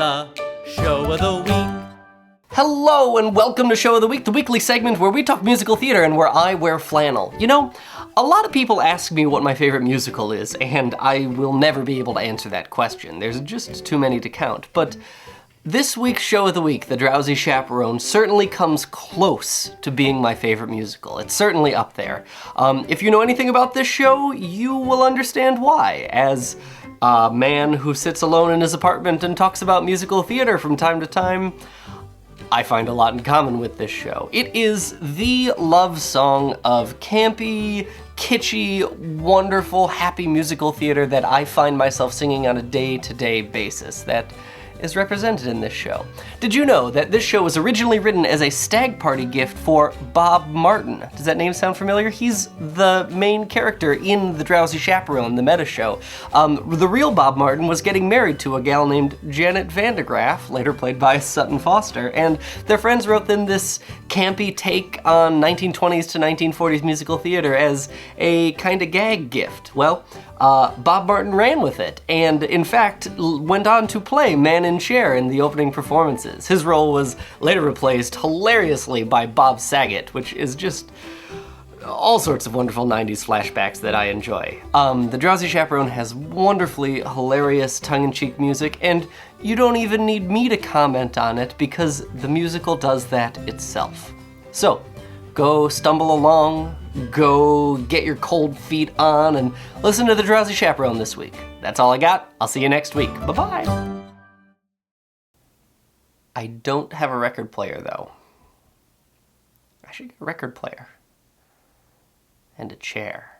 the Show of the Week. Hello and welcome to Show of the Week, the weekly segment where we talk musical theater and where I wear flannel. You know, a lot of people ask me what my favorite musical is, and I will never be able to answer that question. There's just too many to count. But this week's Show of the Week, The Drowsy Chaperone, certainly comes close to being my favorite musical. It's certainly up there. If you know anything about this show, you will understand why. As a man who sits alone in his apartment and talks about musical theater from time to time, I find a lot in common with this show. It is the love song of campy, kitschy, wonderful, happy musical theater that I find myself singing on a day-to-day basis that is represented in this show. Did you know that this show was originally written as a stag party gift for Bob Martin? Does that name sound familiar? He's the main character in The Drowsy Chaperone, the meta show. The real Bob Martin was getting married to a gal named Janet Vandegraff, later played by Sutton Foster, and their friends wrote them this campy take on 1920s to 1940s musical theater as a kind of gag gift. Well, Bob Martin ran with it, and in fact went on to play Man in Chair in the opening performances. His role was later replaced hilariously by Bob Saget, which is just all sorts of wonderful 90s flashbacks that I enjoy. The Drowsy Chaperone has wonderfully hilarious tongue-in-cheek music, and you don't even need me to comment on it because the musical does that itself. So, go stumble along, go get your cold feet on, and listen to The Drowsy Chaperone this week. That's all I got. I'll see you next week. Bye-bye. I don't have a record player, though. I should get a record player. And a chair.